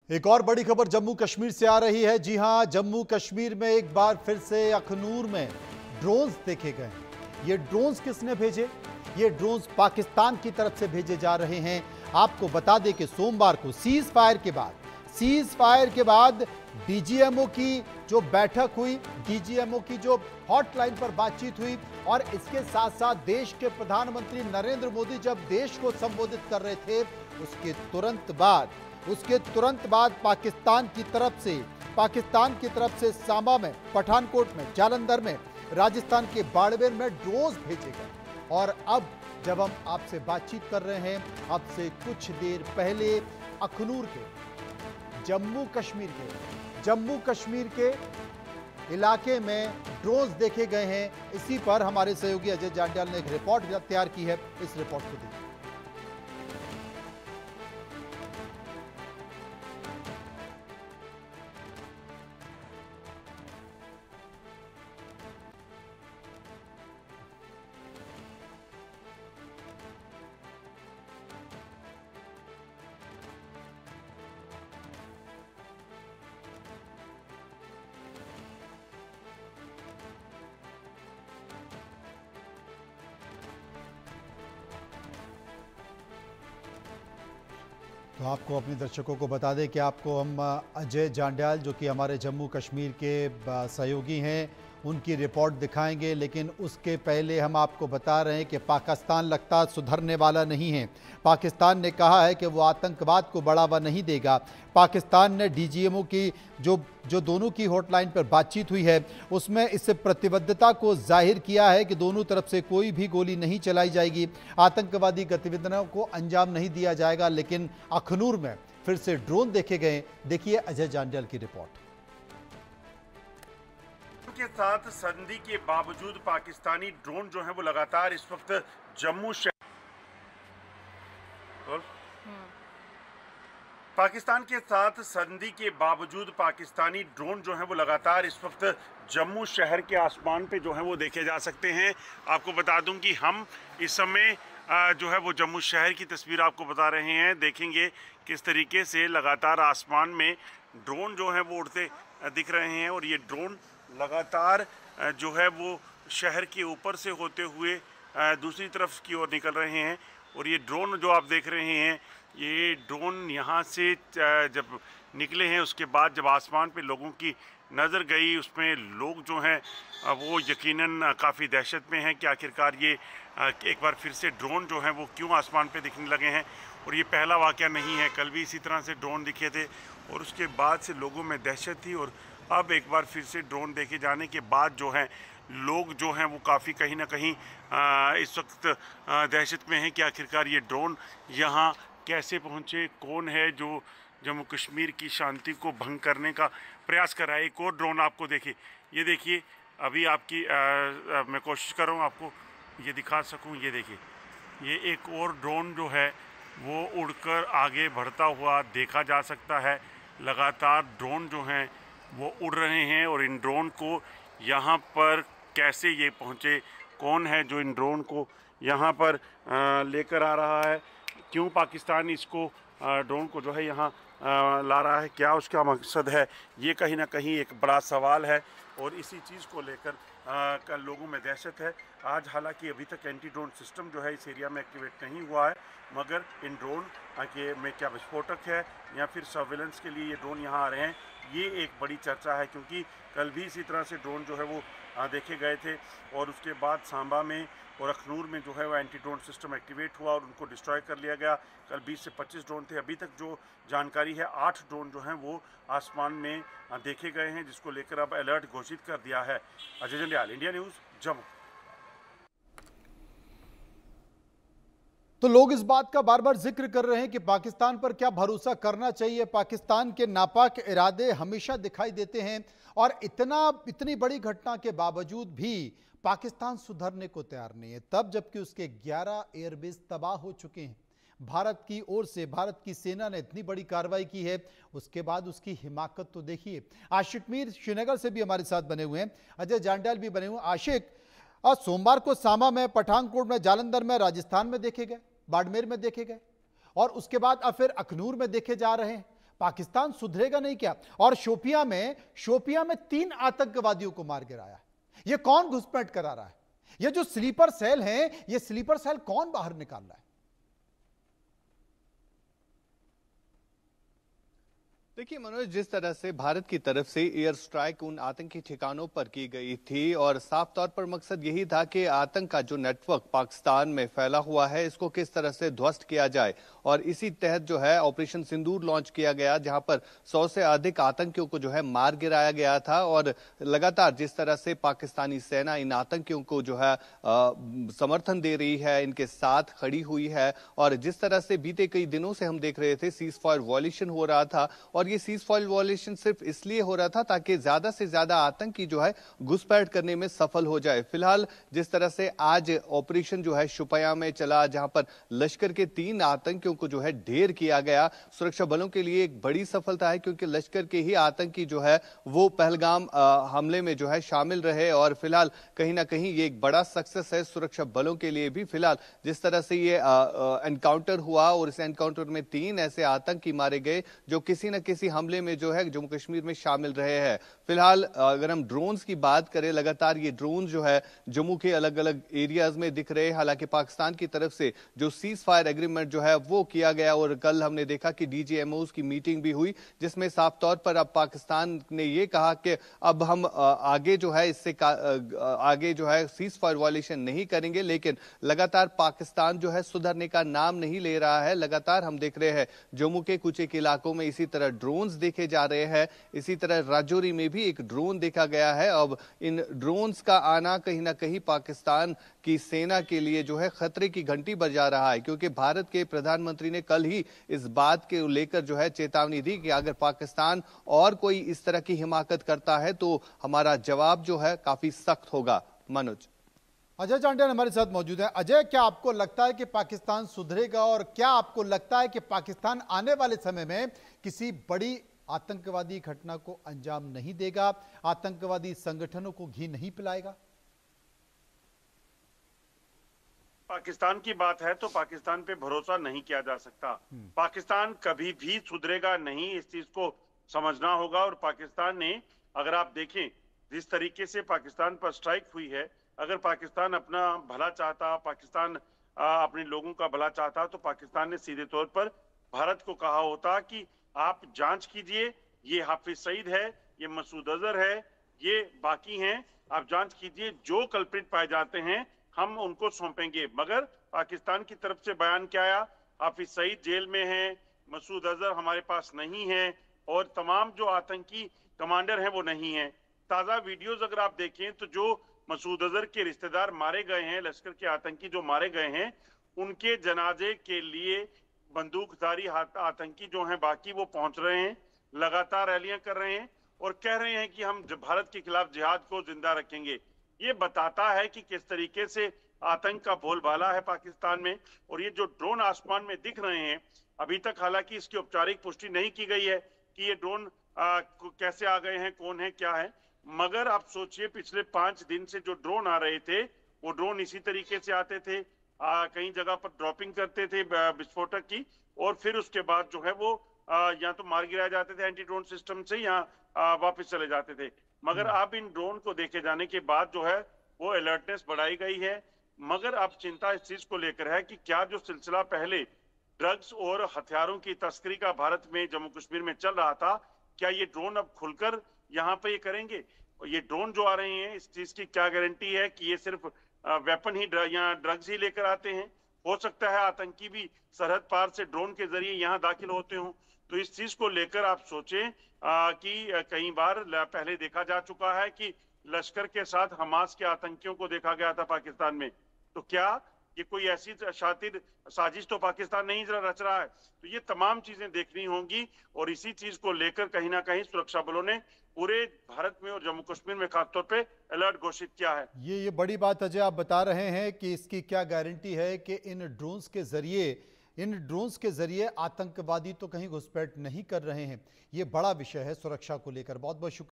एक और बड़ी खबर जम्मू कश्मीर से आ रही है। जी हां, जम्मू कश्मीर में एक बार फिर से अखनूर में ड्रोन्स देखे गए। ये ड्रोन्स किसने भेजे? ये ड्रोन्स पाकिस्तान की तरफ से भेजे जा रहे हैं। आपको बता दें कि सोमवार को सीज फायर के बाद डीजीएमओ की जो बैठक हुई, डीजीएमओ की जो हॉटलाइन पर बातचीत हुई और इसके साथ साथ देश के प्रधानमंत्री नरेंद्र मोदी जब देश को संबोधित कर रहे थे, उसके तुरंत बाद पाकिस्तान की तरफ से सांबा में, पठानकोट में, जालंधर में, राजस्थान के बाड़मेर में ड्रोन्स भेजे गए। और अब जब हम आपसे बातचीत कर रहे हैं, अब से कुछ देर पहले अखनूर के जम्मू कश्मीर के इलाके में ड्रोन्स देखे गए हैं। इसी पर हमारे सहयोगी अजय जांड्याल ने एक रिपोर्ट तैयार की है। इस रिपोर्ट को देखिए। तो आपको अपने दर्शकों को बता दें कि आपको हम अजय जांड्याल जो कि हमारे जम्मू कश्मीर के सहयोगी हैं, उनकी रिपोर्ट दिखाएंगे। लेकिन उसके पहले हम आपको बता रहे हैं कि पाकिस्तान लगता सुधरने वाला नहीं है। पाकिस्तान ने कहा है कि वो आतंकवाद को बढ़ावा नहीं देगा। पाकिस्तान ने डीजीएमओ की जो दोनों की हॉटलाइन पर बातचीत हुई है, उसमें इससे प्रतिबद्धता को जाहिर किया है कि दोनों तरफ से कोई भी गोली नहीं चलाई जाएगी, आतंकवादी गतिविधियों को अंजाम नहीं दिया जाएगा। लेकिन अखनूर में फिर से ड्रोन देखे गए। देखिए अजय जांड्याल की रिपोर्ट। के साथ संधि के बावजूद पाकिस्तानी ड्रोन जो है वो लगातार इस वक्त जम्मू पाकिस्तान के साथ संधि के बावजूद पाकिस्तानी ड्रोन जो है वो लगातार इस वक्त जम्मू शहर के आसमान पे जो है वो देखे जा सकते हैं। आपको बता दूं कि हम इस समय जो है वो जम्मू शहर की तस्वीर आपको बता रहे हैं। देखेंगे किस तरीके से लगातार आसमान में ड्रोन जो है वो उड़ते दिख रहे हैं और ये ड्रोन लगातार जो है वो शहर के ऊपर से होते हुए दूसरी तरफ की ओर निकल रहे हैं। और ये ड्रोन जो आप देख रहे हैं, ये ड्रोन यहाँ से जब निकले हैं, उसके बाद जब आसमान पे लोगों की नज़र गई, उसमें लोग जो हैं वो यकीनन काफ़ी दहशत में हैं कि आखिरकार ये एक बार फिर से ड्रोन जो हैं वो क्यों आसमान पे दिखने लगे हैं। और ये पहला वाक़या नहीं है, कल भी इसी तरह से ड्रोन दिखे थे और उसके बाद से लोगों में दहशत थी। और अब एक बार फिर से ड्रोन देखे जाने के बाद जो हैं लोग जो हैं वो काफ़ी कहीं ना कहीं इस वक्त दहशत में हैं कि आखिरकार ये ड्रोन यहाँ कैसे पहुँचे, कौन है जो जम्मू कश्मीर की शांति को भंग करने का प्रयास कर रहा है। एक और ड्रोन आपको देखिए, ये देखिए, अभी आपकी मैं कोशिश कर रहा हूँ आपको ये दिखा सकूँ। ये देखिए, ये एक और ड्रोन जो है वो उड़कर आगे बढ़ता हुआ देखा जा सकता है। लगातार ड्रोन जो हैं वो उड़ रहे हैं और इन ड्रोन को यहाँ पर कैसे ये पहुँचे, कौन है जो इन ड्रोन को यहाँ पर लेकर आ रहा है, क्यों पाकिस्तान इसको ड्रोन को जो है यहाँ ला रहा है, क्या उसका मकसद है, ये कहीं ना कहीं एक बड़ा सवाल है। और इसी चीज़ को लेकर लोगों में दहशत है। आज हालांकि अभी तक एंटी ड्रोन सिस्टम जो है इस एरिया में एक्टिवेट नहीं हुआ है, मगर इन ड्रोन के में क्या विस्फोटक है या फिर सर्विलेंस के लिए ये ड्रोन यहाँ आ रहे हैं, ये एक बड़ी चर्चा है। क्योंकि कल भी इसी तरह से ड्रोन जो है वो देखे गए थे और उसके बाद सांबा में और अखनूर में जो है वो एंटी ड्रोन सिस्टम एक्टिवेट हुआ और उनको डिस्ट्रॉय कर लिया गया। कल 20 से 25 ड्रोन थे। अभी तक जो जानकारी है 8 ड्रोन जो हैं वो आसमान में देखे गए हैं, जिसको लेकर अब अलर्ट घोषित कर दिया है। Ajay Jandyal, India News, Jammu. तो लोग इस बात का बार बार जिक्र कर रहे हैं कि पाकिस्तान पर क्या भरोसा करना चाहिए। पाकिस्तान के नापाक इरादे हमेशा दिखाई देते हैं और इतनी बड़ी घटना के बावजूद भी पाकिस्तान सुधरने को तैयार नहीं है, तब जबकि उसके 11 एयरबेस तबाह हो चुके हैं। भारत की ओर से भारत की सेना ने इतनी बड़ी कार्रवाई की है, उसके बाद उसकी हिमाकत तो देखिए। आशिक मीर श्रीनगर से भी हमारे साथ बने हुए हैं, अजय जांड्याल भी बने हुए हैं। आशिक, और सोमवार को सांबा में, पठानकोट में, जालंधर में, राजस्थान में देखे गए, बाड़मेर में देखे गए और उसके बाद अब फिर अखनूर में देखे जा रहे हैं। पाकिस्तान सुधरेगा नहीं क्या? और शोपियां में 3 आतंकवादियों को मार गिराया। यह कौन घुसपैठ करा रहा है? ये जो स्लीपर सेल है, ये स्लीपर सेल कौन बाहर निकाल रहा है? देखिए मनोज, जिस तरह से भारत की तरफ से एयर स्ट्राइक उन आतंकी ठिकानों पर की गई थी और साफ तौर पर मकसद यही था कि आतंक का जो नेटवर्क पाकिस्तान में फैला हुआ है इसको किस तरह से ध्वस्त किया जाए, और इसी तहत जो है ऑपरेशन सिंदूर लॉन्च किया गया, जहां पर 100 से अधिक आतंकियों को जो है मार गिराया गया था। और लगातार जिस तरह से पाकिस्तानी सेना इन आतंकियों को जो है समर्थन दे रही है, इनके साथ खड़ी हुई है, और जिस तरह से बीते कई दिनों से हम देख रहे थे सीज फायर वॉयलेशन हो रहा था, और ये सीज फायर वॉयलेशन सिर्फ इसलिए हो रहा था ताकि ज्यादा से ज्यादा आतंकी जो है घुसपैठ करने में सफल हो जाए। फिलहाल जिस तरह से आज ऑपरेशन जो है शुपया में चला, जहां पर लश्कर के 3 आतंकियों को जो है ढेर किया गया, सुरक्षा बलों के लिए एक बड़ी सफलता है, क्योंकि लश्कर के ही आतंकी जो है वो पहलगाम हमले में जो है शामिल रहे, और फिलहाल कहीं ना कहीं ये एक बड़ा सक्सेस है सुरक्षा बलों के लिए भी। फिलहाल जिस तरह से ये एनकाउंटर हुआ और इस एनकाउंटर में 3 ऐसे आतंकी मारे गए जो किसी न किसी हमले में जो है जम्मू कश्मीर में शामिल रहे हैं। फिलहाल अगर हम ड्रोन्स की बात करें, लगातार ये ड्रोन जो है जम्मू के अलग अलग एरियाज में दिख रहे हैं। हालांकि पाकिस्तान की तरफ से जो सीज फायर एग्रीमेंट जो है वो किया गया, और कल हमने देखा कि डीजीएमओस की मीटिंग भी हुई, जिसमें साफ तौर पर अब पाकिस्तान ने ये कहा कि अब हम आगे जो है इससे आगे जो है सीज फायर वायलेशन नहीं करेंगे। लेकिन लगातार पाकिस्तान जो है सुधरने का नाम नहीं ले रहा है। लगातार हम देख रहे हैं जम्मू के कुछ एक इलाकों में इसी तरह ड्रोन्स देखे जा रहे हैं, इसी तरह राजौरी में भी एक ड्रोन देखा गया है। अब इन ड्रोन्स का आना कहीं ना कहीं पाकिस्तान की सेना के लिए जो है खतरे की घंटी बजा रहा है, क्योंकि भारत के प्रधानमंत्री ने कल ही इस बात के लेकर जो है चेतावनी दी कि अगर पाकिस्तान और कोई इस तरह की हिमाकत करता है तो हमारा जवाब जो है काफी सख्त होगा। मनोज, अजय जांडियाल हमारे साथ मौजूद है। अजय, क्या आपको लगता है कि पाकिस्तान सुधरेगा, और क्या आपको लगता है कि पाकिस्तान आने वाले समय में किसी बड़ी आतंकवादी घटना को अंजाम नहीं देगा, आतंकवादी संगठनों को घी नहीं पिलाएगा? पाकिस्तान की बात है तो पाकिस्तान पे भरोसा नहीं किया जा सकता। पाकिस्तान कभी भी सुधरेगा नहीं, इस चीज को समझना होगा। और पाकिस्तान ने, अगर आप देखें जिस तरीके से पाकिस्तान पर स्ट्राइक हुई है, अगर पाकिस्तान अपना भला चाहता, पाकिस्तान अपने लोगों का भला चाहता, तो पाकिस्तान ने सीधे तौर पर भारत को कहा होता कि आप जांच कीजिए, ये हाफिज सईद है, ये मसूद अजहर है, ये बाकी हैं, आप जांच कीजिए, जो कल्प्रिट पाए जाते हैं हम उनको सौंपेंगे। मगर पाकिस्तान की तरफ से बयान क्या आया? हाफिज सईद जेल में है, मसूद अजहर हमारे पास नहीं है, और तमाम जो आतंकी कमांडर हैं वो नहीं है। ताजा वीडियोस अगर आप देखें तो जो मसूद अजहर के रिश्तेदार मारे गए हैं, लश्कर के आतंकी जो मारे गए हैं, उनके जनाजे के लिए बंदूकधारी आतंकी जो हैं बाकी वो पहुंच रहे हैं, लगातार रैलियां कर रहे हैं और कह रहे हैं कि हम भारत के खिलाफ जिहाद को जिंदा रखेंगे। ये बताता है कि किस तरीके से आतंक का बोलबाला है पाकिस्तान में। और ये जो ड्रोन आसमान में दिख रहे हैं, अभी तक हालांकि इसकी औपचारिक पुष्टि नहीं की गई है कि ये ड्रोन कैसे आ गए हैं, कौन है, क्या है। मगर आप सोचिए, पिछले 5 दिन से जो ड्रोन आ रहे थे वो ड्रोन इसी तरीके से आते थे, कई जगह पर ड्रॉपिंग करते थे विस्फोटक की, और फिर उसके बाद जो है वो या तो मार गिराए जाते थे एंटी ड्रोन सिस्टम से, या वापस चले जाते थे। मगर अब इन ड्रोन को देखे जाने के बाद जो है वो अलर्टनेस बढ़ाई गई है। मगर अब चिंता इस चीज को लेकर है कि क्या जो सिलसिला पहले ड्रग्स और हथियारों की तस्करी का भारत में जम्मू कश्मीर में चल रहा था, क्या ये ड्रोन अब खुलकर यहाँ पे ये करेंगे? और ये ड्रोन जो आ रहे हैं, इस चीज की क्या गारंटी है कि ये सिर्फ वेपन ही या ड्रग्स ही लेकर आते हैं? हो सकता है आतंकी भी सरहद पार से ड्रोन के जरिए यहाँ दाखिल होते हों। तो इस चीज को लेकर आप सोचें कि कई बार पहले देखा जा चुका है कि लश्कर के साथ हमास के आतंकियों को देखा गया था पाकिस्तान में। तो क्या ये कोई ऐसी शातिर साजिश तो पाकिस्तान नहीं रच रहा है? तो ये तमाम चीजें देखनी होंगी, और इसी चीज को लेकर कहीं ना कहीं सुरक्षा बलों ने पूरे भारत में और जम्मू कश्मीर में खासतौर पे अलर्ट घोषित किया है। ये बड़ी बात अजय आप बता रहे हैं कि इसकी क्या गारंटी है कि इन ड्रोन्स के जरिए आतंकवादी तो कहीं घुसपैठ नहीं कर रहे हैं। ये बड़ा विषय है सुरक्षा को लेकर। बहुत बहुत शुक्रिया।